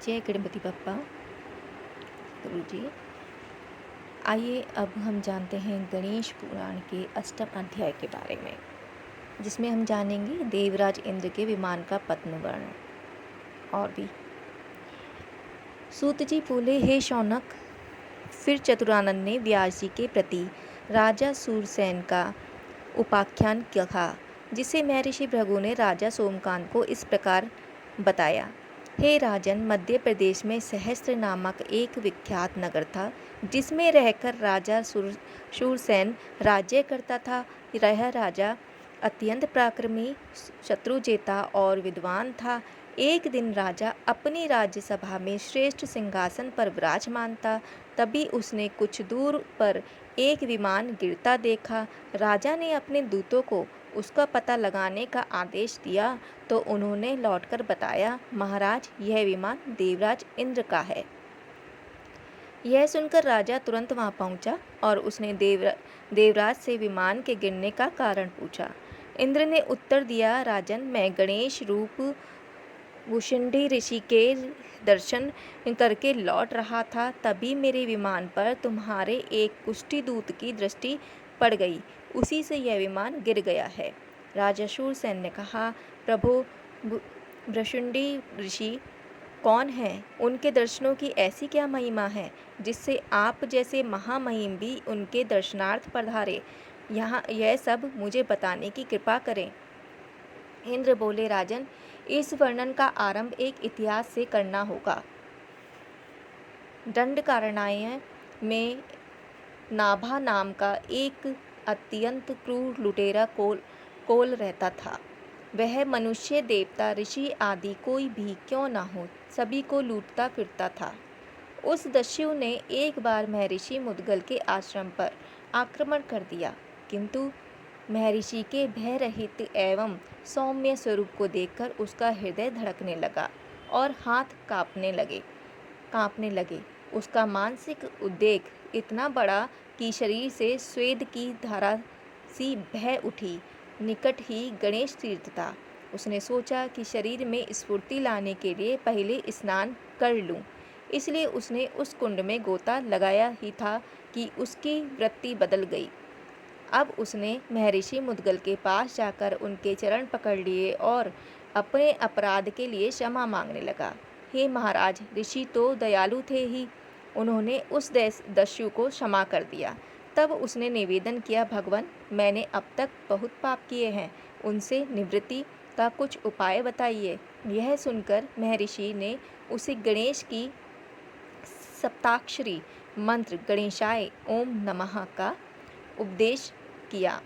जय गणपति बप्पा। गुरु जी, आइए अब हम जानते हैं गणेश पुराण के अष्टम अध्याय के बारे में, जिसमें हम जानेंगे देवराज इंद्र के विमान का पतन वर्णन और भी। सूत जी बोले, हे शौनक। फिर चतुरानंद ने व्यास जी के प्रति राजा सूरसेन का उपाख्यान कहा, जिसे महर्षि भृगु ने राजा सोमकांत को इस प्रकार बताया। हे राजन, मध्य प्रदेश में सहस्त्र नामक एक विख्यात नगर था, जिसमें रहकर राजा शूरसेन राज्य करता था। यह राजा अत्यंत पराक्रमी, शत्रुजेता और विद्वान था। एक दिन राजा अपनी राज्यसभा में श्रेष्ठ सिंहासन पर विराजमान था। तभी उसने कुछ दूर पर एक विमान गिरता देखा। राजा ने अपने दूतों को उसका पता लगाने का आदेश दिया, तो उन्होंने लौटकर बताया, महाराज, यह विमान देवराज इंद्र का है। यह सुनकर राजा तुरंत वहां पहुंचा और उसने देवराज से विमान के गिरने का कारण पूछा। इंद्र ने उत्तर दिया, राजन, मैं गणेश रूप भुषुंडी ऋषि के दर्शन करके लौट रहा था। तभी मेरे विमान पर तुम्हारे एक कुष्ठी दूत की दृष्टि पड़ गई। उसी से यह विमान गिर गया है। राजा शूरसेन ने कहा, प्रभु, भुषुंडी ऋषि कौन हैं? उनके दर्शनों की ऐसी क्या महिमा है, जिससे आप जैसे महामहिम भी उनके दर्शनार्थ पधारे? यह सब मुझे बताने की कृपा करें। इंद्र बोले, राजन, इस वर्णन का आरंभ एक इतिहास से करना होगा। दंडकारण्य में नाभा नाम का एक अत्यंत क्रूर लुटेरा कोल रहता था। वह मनुष्य, देवता, ऋषि आदि कोई भी क्यों ना हो, सभी को लूटता फिरता था। उस दस्यु ने एक बार महर्षि मुद्गल के आश्रम पर आक्रमण कर दिया, किंतु महर्षि के भय रहित एवं सौम्य स्वरूप को देखकर उसका हृदय धड़कने लगा और हाथ कांपने लगे। उसका मानसिक उद्वेग इतना बड़ा कि शरीर से स्वेद की धारा सी बह उठी। निकट ही गणेश तीर्थ था। उसने सोचा कि शरीर में स्फूर्ति लाने के लिए पहले स्नान कर लूं। इसलिए उसने उस कुंड में गोता लगाया ही था कि उसकी वृत्ति बदल गई। अब उसने महर्षि मुद्गल के पास जाकर उनके चरण पकड़ लिए और अपने अपराध के लिए क्षमा मांगने लगा। हे महाराज, ऋषि तो दयालु थे ही, उन्होंने उस दस्यु को क्षमा कर दिया। तब उसने निवेदन किया, भगवान, मैंने अब तक बहुत पाप किए हैं, उनसे निवृत्ति का कुछ उपाय बताइए। यह सुनकर महर्षि ने उसे गणेश की सप्ताक्षरी मंत्र गणेशाय ओम नमः का उपदेश किया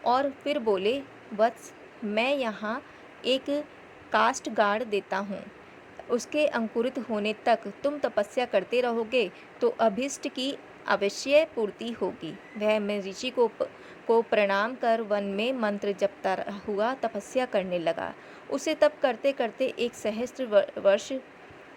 और फिर बोले, वत्स, मैं यहाँ एक काष्ठ गाड़ देता हूँ। उसके अंकुरित होने तक तुम तपस्या करते रहोगे तो अभिष्ट की अवश्य पूर्ति होगी। वह महर्षि को प्रणाम कर वन में मंत्र जपता हुआ तपस्या करने लगा। उसे तप करते करते 1 सहस्त्र वर्ष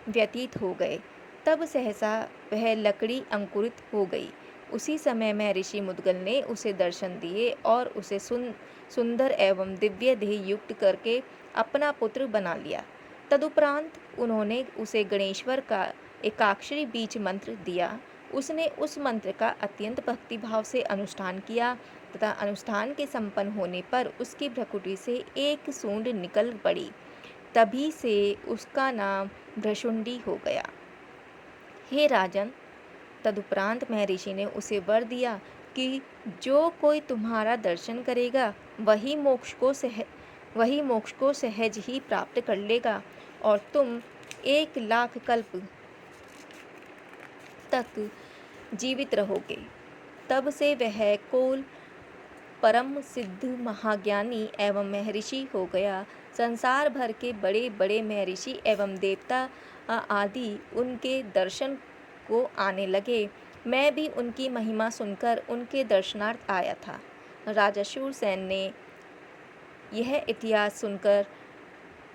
व्यतीत हो गए। तब सहसा वह लकड़ी अंकुरित हो गई। उसी समय महर्षि मुद्गल ने उसे दर्शन दिए और उसे सुंदर एवं दिव्य देह युक्त करके अपना पुत्र बना लिया। तदुपरांत उन्होंने उसे गणेश्वर का एकाक्षरी बीज मंत्र दिया। उसने उस मंत्र का अत्यंत भक्तिभाव से अनुष्ठान किया तथा अनुष्ठान के संपन्न होने पर उसकी भ्रुकुटी से एक सूंड निकल पड़ी। तभी से उसका नाम भ्रशुंडी हो गया। हे राजन, तदुपरांत महर्षि ने उसे वर दिया कि जो कोई तुम्हारा दर्शन करेगा वही मोक्ष को सहज ही प्राप्त कर लेगा और तुम 1 लाख कल्प तक जीवित रहोगे। तब से वह कोल परम सिद्ध महाज्ञानी एवं महर्षि हो गया। संसार भर के बड़े बड़े महर्षि एवं देवता आदि उनके दर्शन को आने लगे। मैं भी उनकी महिमा सुनकर उनके दर्शनार्थ आया था। राजा शूरसेन ने यह इतिहास सुनकर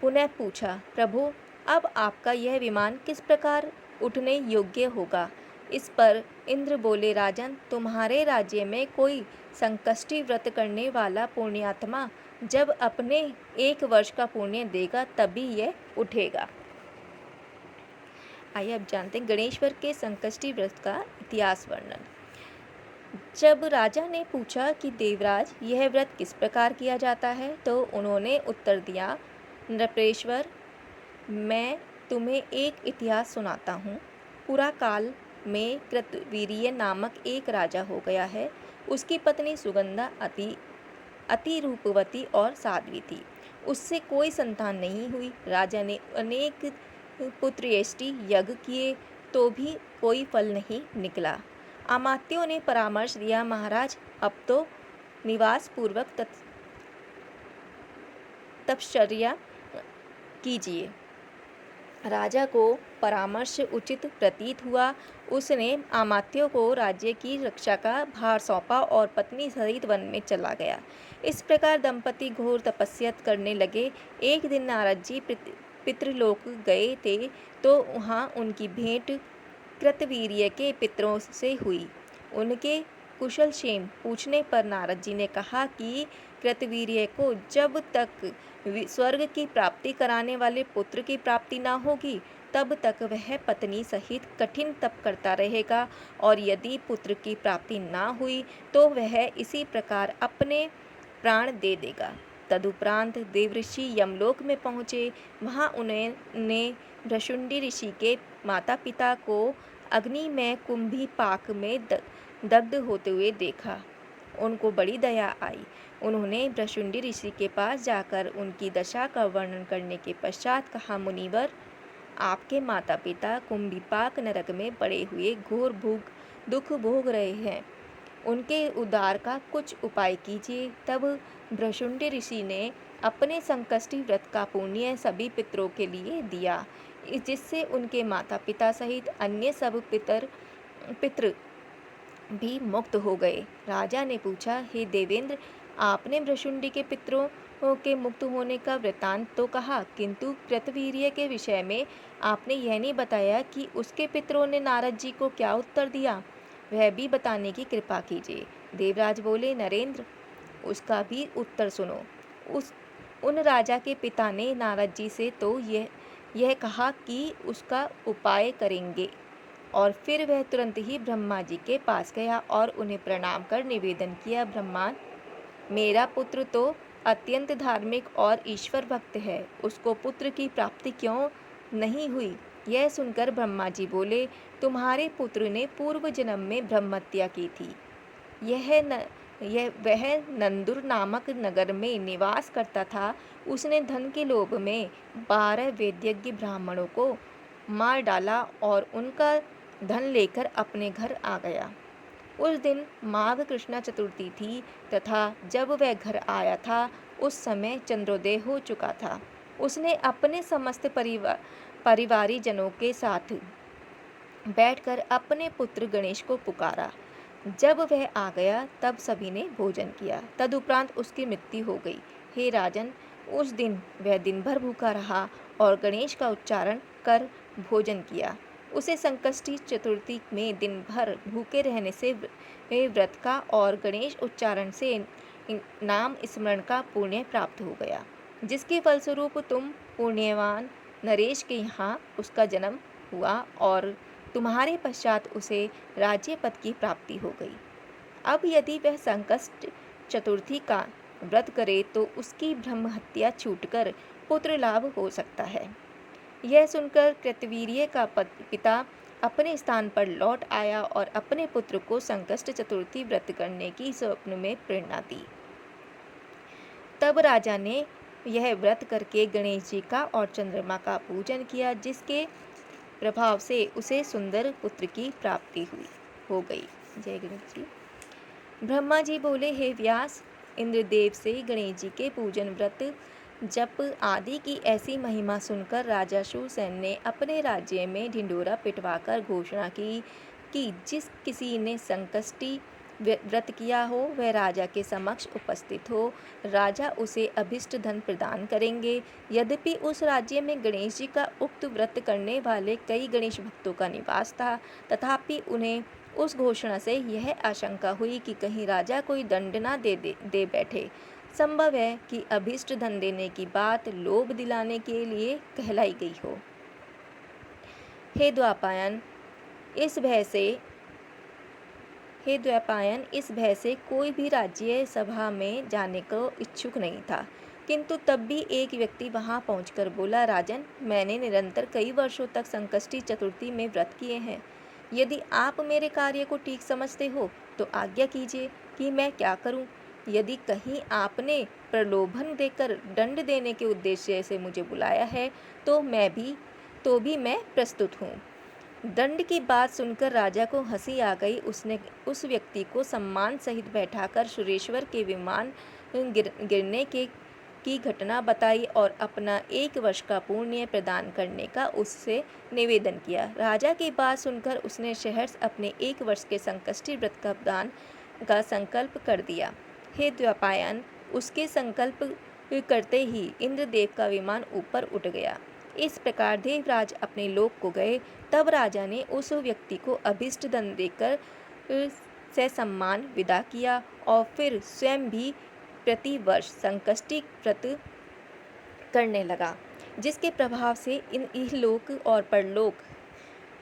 पुनः पूछा, प्रभु, अब आपका यह विमान किस प्रकार उठने योग्य होगा? इस पर इंद्र बोले, राजन, तुम्हारे राज्य में कोई संकष्टी व्रत करने वाला पुण्यात्मा जब अपने 1 वर्ष का पुण्य देगा तभी यह उठेगा। आइए अब जानते हैं गणेश्वर के संकष्टी व्रत का इतिहास वर्णन। जब राजा ने पूछा कि देवराज यह व्रत किस प्रकार किया जाता है, तो उन्होंने उत्तर दिया, नृपेश्वर, मैं तुम्हें एक इतिहास सुनाता हूँ। पूरा काल में कृतवीर्य नामक एक राजा हो गया है। उसकी पत्नी सुगंधा अति अति रूपवती और साध्वी थी। उससे कोई संतान नहीं हुई। राजा ने अनेक पुत्रेष्टि यज्ञ किए तो भी कोई फल नहीं निकला। अमात्यों ने परामर्श दिया, महाराज अब तो निवास पूर्वक तपश्चर्या कीजिए। राजा को परामर्श उचित प्रतीत हुआ। उसने अमात्यों को राज्य की रक्षा का भार सौंपा और पत्नी सहित वन में चला गया। इस प्रकार दंपति घोर तपस्या करने लगे। एक दिन नारद जी पितृलोक गए थे, तो वहाँ उनकी भेंट कृतवीर्य के पितरों से हुई। उनके कुशल क्षेम पूछने पर नारद जी ने कहा कि कृतवीर्य को जब तक स्वर्ग की प्राप्ति कराने वाले पुत्र की प्राप्ति न होगी, तब तक वह पत्नी सहित कठिन तप करता रहेगा, और यदि पुत्र की प्राप्ति न हुई तो वह इसी प्रकार अपने प्राण दे देगा। तदुपरांत देवऋषि यमलोक में पहुँचे। वहाँ उन्होंने भृशुंडी ऋषि के माता पिता को अग्नि में कुंभी पाक में दग्ध होते हुए देखा। उनको बड़ी दया आई। उन्होंने भृशुंडी ऋषि के पास जाकर उनकी दशा का वर्णन करने के पश्चात कहा, मुनिवर, आपके माता पिता कुंभीपाक नरक में पड़े हुए घोर दुख भोग रहे हैं। उनके उद्धार का कुछ उपाय कीजिए। तब भृशुंडी ऋषि ने अपने संकष्टी व्रत का पुण्य सभी पितरों के लिए दिया, जिससे उनके माता पिता सहित अन्य सब पितृ भी मुक्त हो गए। राजा ने पूछा, हे देवेंद्र, आपने भृशुंडी के पितरों के मुक्त होने का वृतांत तो कहा, किंतु कृतवीर्य के विषय में आपने यह नहीं बताया कि उसके पितरों ने नारद जी को क्या उत्तर दिया। वह भी बताने की कृपा कीजिए। देवराज बोले, नरेंद्र, उसका भी उत्तर सुनो। उन राजा के पिता ने नारद जी से तो यह कहा कि उसका उपाय करेंगे, और फिर वह तुरंत ही ब्रह्मा जी के पास गया और उन्हें प्रणाम कर निवेदन किया, ब्रह्मा, मेरा पुत्र तो अत्यंत धार्मिक और ईश्वर भक्त है, उसको पुत्र की प्राप्ति क्यों नहीं हुई। यह सुनकर ब्रह्मा जी बोले, तुम्हारे पुत्र ने पूर्व जन्म में ब्रह्महत्या की थी। वह नंदुर नामक नगर में निवास करता था। उसने धन के लोभ में 12 वेदज्ञ ब्राह्मणों को मार डाला और उनका धन लेकर अपने घर आ गया। उस दिन माघ कृष्णा चतुर्थी थी तथा जब वह घर आया था, उस समय चंद्रोदय हो चुका था। उसने अपने समस्त परिवारी जनों के साथ बैठकर अपने पुत्र गणेश को पुकारा। जब वह आ गया तब सभी ने भोजन किया। तदुपरांत उसकी मृत्यु हो गई। हे राजन, उस दिन वह दिन भर भूखा रहा और गणेश का उच्चारण कर भोजन किया। उसे संकष्टी चतुर्थी में दिन भर भूखे रहने से व्रत का और गणेश उच्चारण से नाम स्मरण का पुण्य प्राप्त हो गया, जिसके फलस्वरूप तुम पुण्यवान नरेश के यहाँ उसका जन्म हुआ और तुम्हारे पश्चात उसे राज्य पद की प्राप्ति हो गई। अब यदि वह संकष्ट चतुर्थी का व्रत करे तो उसकी ब्रह्म हत्या छूटकर पुत्र लाभ हो सकता है। यह सुनकर कृतवीर्य का पिता अपने स्थान पर लौट आया और अपने पुत्र को संकष्ट चतुर्थी व्रत करने की स्वप्न में प्रेरणा दी। तब राजा ने यह व्रत करके गणेश जी का और चंद्रमा का पूजन किया, जिसके प्रभाव से उसे सुंदर पुत्र की प्राप्ति हो गई। जय गणेश जी। ब्रह्मा जी बोले, हे व्यास, इंद्रदेव से गणेश जी के पूजन, व्रत, जप आदि की ऐसी महिमा सुनकर राजा शूरसेन ने अपने राज्य में ढिंढोरा पिटवाकर घोषणा की कि जिस किसी ने संकष्टी व्रत किया हो वह राजा के समक्ष उपस्थित हो। राजा उसे अभिष्ट धन प्रदान करेंगे। यद्यपि उस राज्य में गणेश जी का उक्त व्रत करने वाले कई गणेश भक्तों का निवास था, तथापि उन्हें उस घोषणा से यह आशंका हुई कि कहीं राजा कोई दंड ना दे बैठे। संभव है कि अभिष्ट धन देने की बात लोभ दिलाने के लिए कहलाई गई हो। हे द्वापायन इस भय से कोई भी राज्य सभा में जाने को इच्छुक नहीं था। किंतु तब भी एक व्यक्ति वहां पहुंचकर बोला, राजन, मैंने निरंतर कई वर्षों तक संकष्टी चतुर्थी में व्रत किए हैं। यदि आप मेरे कार्य को ठीक समझते हो तो आज्ञा कीजिए कि मैं क्या करूं। यदि कहीं आपने प्रलोभन देकर दंड देने के उद्देश्य से मुझे बुलाया है तो भी मैं प्रस्तुत हूँ। दंड की बात सुनकर राजा को हंसी आ गई। उसने उस व्यक्ति को सम्मान सहित बैठाकर सुरेश्वर के विमान गिरने की घटना बताई और अपना 1 वर्ष का पुण्य प्रदान करने का उससे निवेदन किया। राजा की बात सुनकर उसने सहर्ष अपने 1 वर्ष के संकष्टी व्रत का दान का संकल्प कर दिया। हे द्वापायन, उसके संकल्प करते ही इंद्रदेव का विमान ऊपर उठ गया। इस प्रकार देवराज अपने लोक को गए। तब राजा ने उस व्यक्ति को अभीष्ट धन देकर ससम्मान विदा किया और फिर स्वयं भी प्रतिवर्ष संकष्टी व्रत करने लगा, जिसके प्रभाव से इहलोक और परलोक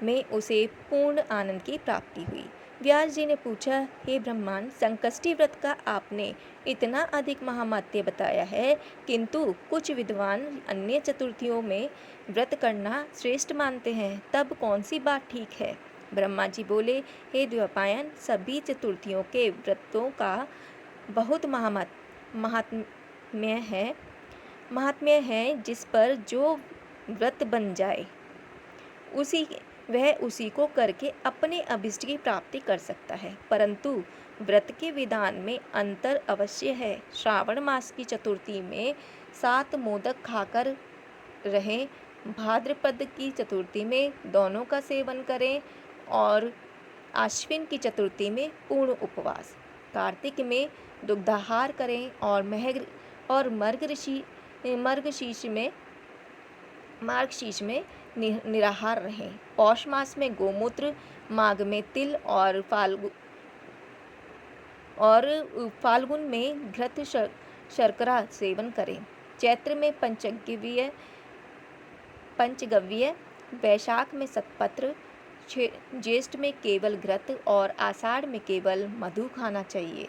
में उसे पूर्ण आनंद की प्राप्ति हुई। व्यास जी ने पूछा, हे ब्रह्मांड, संकष्टी व्रत का आपने इतना अधिक महात्म्य बताया है, किंतु कुछ विद्वान अन्य चतुर्थियों में व्रत करना श्रेष्ठ मानते हैं, तब कौन सी बात ठीक है? ब्रह्मा जी बोले, हे द्वैपायन, सभी चतुर्थियों के व्रतों का बहुत महात्म्य है। जिस पर जो व्रत बन जाए वह उसी को करके अपने अभिष्ट की प्राप्ति कर सकता है, परंतु व्रत के विधान में अंतर अवश्य है। श्रावण मास की चतुर्थी में 7 मोदक खाकर रहें, भाद्रपद की चतुर्थी में दोनों का सेवन करें और आश्विन की चतुर्थी में पूर्ण उपवास, कार्तिक में दुग्धाहार करें और मार्गशीर्ष में निराहार रहें। पौष मास में गोमूत्र, माघ में तिल और फाल्गुन में घृत शर्करा सेवन करें। चैत्र में पंचगव्य, वैशाख में सतपत्र, ज्येष्ठ में केवल घृत और आषाढ़ में केवल मधु खाना चाहिए।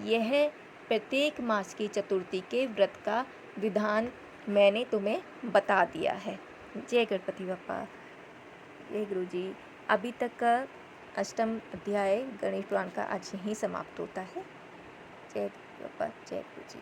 यह प्रत्येक मास की चतुर्थी के व्रत का विधान मैंने तुम्हें बता दिया है। जय गणपति बप्पा। जय गुरु जी। अभी तक का 8वां अध्याय गणेश पुराण का आज यहीं समाप्त होता है। जय बप्पा, जय गुरु जी।